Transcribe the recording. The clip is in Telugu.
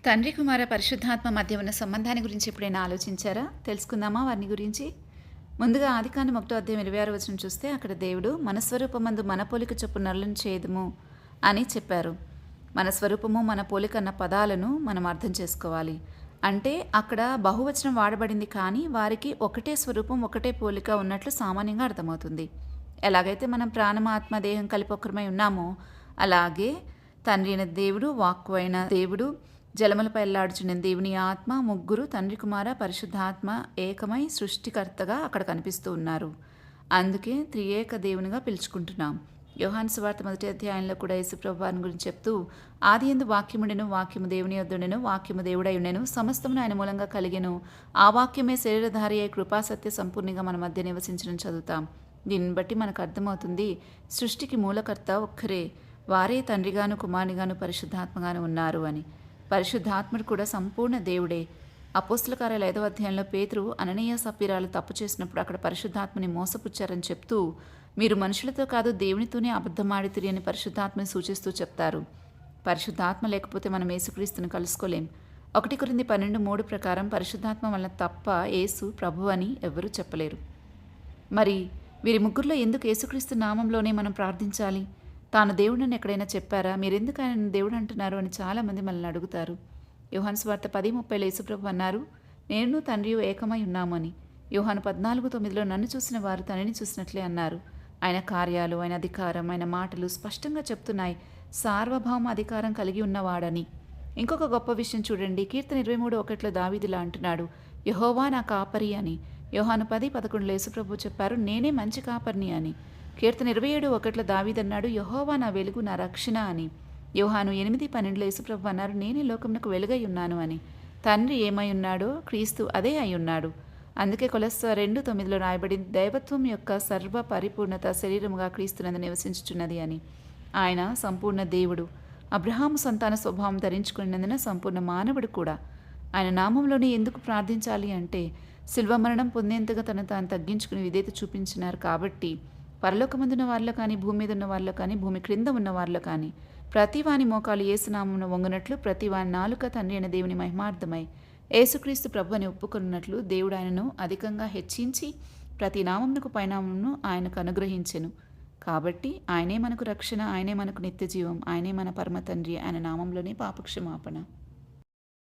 తండ్రి, కుమార, పరిశుద్ధాత్మ మధ్య ఉన్న సంబంధాన్ని గురించి ఎప్పుడైనా ఆలోచించారా? తెలుసుకుందామా వారిని గురించి? ముందుగా ఆదికాండం 1:26 చూస్తే అక్కడ దేవుడు మన స్వరూపమందు మన పోలిక చొప్పున నరులను చేయుదుము అని చెప్పారు. మన స్వరూపము మన పోలిక అన్న పదాలను మనం అర్థం చేసుకోవాలి. అంటే అక్కడ బహువచనం వాడబడింది, కానీ వారికి ఒకటే స్వరూపం ఒకటే పోలిక ఉన్నట్లు సామాన్యంగా అర్థమవుతుంది. ఎలాగైతే మనం ప్రాణం, ఆత్మ, దేహం కలిపి ఒక్కరమై ఉన్నామో అలాగే తండ్రి అయిన దేవుడు, వాక్కు అయిన దేవుడు, జలములపై ఎల్లాడుచున్న దేవుని ఆత్మ, ముగ్గురు తండ్రి, కుమార, పరిశుద్ధాత్మ ఏకమై సృష్టికర్తగా అక్కడ కనిపిస్తూ ఉన్నారు. అందుకే త్రియేక దేవునిగా పిలుచుకుంటున్నాం. యోహాను సువార్త 1వ అధ్యాయంలో కూడా యేసుప్రభు వారిని గురించి చెప్తూ, ఆదియందు వాక్యముండెను, వాక్యము దేవుని యొద్దుండెను, వాక్యము దేవుడై ఉండెను, సమస్తమును ఆయన మూలంగా కలిగెను, ఆ వాక్యమే శరీరధారి అయి కృపాసత్య సంపూర్ణంగా మన మధ్య నివసించడం చదువుతాం. దీన్ని బట్టి మనకు అర్థమవుతుంది, సృష్టికి మూలకర్త ఒక్కరే, వారే తండ్రిగాను, కుమారునిగాను, పరిశుద్ధాత్మగాను ఉన్నారు అని. పరిశుద్ధాత్ముడు కూడా సంపూర్ణ దేవుడే. అపోస్తల కార్యాల 5వ అధ్యాయంలో పేతురు, అననీయ సప్పీరాలు తప్పు చేసినప్పుడు అక్కడ పరిశుద్ధాత్మని మోసపుచ్చారని చెప్తూ, మీరు మనుషులతో కాదు దేవునితోనే అబద్ధమాడితిరి అని పరిశుద్ధాత్మని సూచిస్తూ చెప్తారు. పరిశుద్ధాత్మ లేకపోతే మనం యేసుక్రీస్తుని కలుసుకోలేం. 1 కొరింథీ 12:3 ప్రకారం పరిశుద్ధాత్మ వలన తప్ప యేసు ప్రభు అని ఎవ్వరూ చెప్పలేరు. మరి వీరి ముగ్గురులో ఎందుకు యేసుక్రీస్తు నామంలోనే మనం ప్రార్థించాలి? తాను దేవుడని ఎక్కడైనా చెప్పారా? మీరెందుకు ఆయన దేవుడు అంటున్నారు అని చాలామంది మనల్ని అడుగుతారు. యోహాను సువార్త 10:30 యేసుప్రభు అన్నారు, నేను తండ్రియు ఏకమై ఉన్నాము అని. యోహాను 14:9 నన్ను చూసిన వారు తండ్రిని చూసినట్లే అన్నారు. ఆయన కార్యాలు, ఆయన అధికారం, ఆయన మాటలు స్పష్టంగా చెప్తున్నాయి సార్వభౌమ అధికారం కలిగి ఉన్నవాడని. ఇంకొక గొప్ప విషయం చూడండి, కీర్తన 23:1 దావీదులా అంటున్నాడు, యెహోవా నా కాపరి అని. యోహాను 10:11 యేసుప్రభు చెప్పారు, నేనే మంచి కాపరిని అని. కీర్తన 27:1 దావీదన్నాడు, యెహోవా నా వెలుగు, నా రక్షణ అని. యోహాను 8:12 యేసుప్రభు అన్నారు, నేనే లోకమునకు వెలుగై ఉన్నాను అని. తండ్రి ఏమై ఉన్నాడో క్రీస్తు అదే అయి ఉన్నాడు. అందుకే కొలస్స 2:9 రాయబడింది, దైవత్వం యొక్క సర్వ పరిపూర్ణత శరీరముగా క్రీస్తునందు నివసించుచున్నది అని. ఆయన సంపూర్ణ దేవుడు, అబ్రహాము సంతాన స్వభావం ధరించుకున్నందున సంపూర్ణ మానవుడు కూడా. ఆయన నామంలోనే ఎందుకు ప్రార్థించాలి అంటే, శిల్వ మరణం పొందేంతగా తను తాను తగ్గించుకుని విధేయత చూపించినారు కాబట్టి, పరలోకమందున్న వారిలో కానీ, భూమి మీద ఉన్న వారిలో కానీ, భూమి క్రింద ఉన్న వారిలో కానీ ప్రతివాని మోకాలు యేసునామమున వంగునట్లు, ప్రతివాని నాలుక తండ్రి అయిన దేవుని మహిమార్థమై యేసుక్రీస్తు ప్రభు అని ఒప్పుకున్నట్లు దేవుడు ఆయనను అధికంగా హెచ్చించి ప్రతి నామమునకు పైనామమును ఆయనకు అనుగ్రహించెను. కాబట్టి ఆయనే మనకు రక్షణ, ఆయనే మనకు నిత్యజీవం, ఆయనే మన పరమ తండ్రి, ఆయన నామంలోనే పాపక్షమాపణ.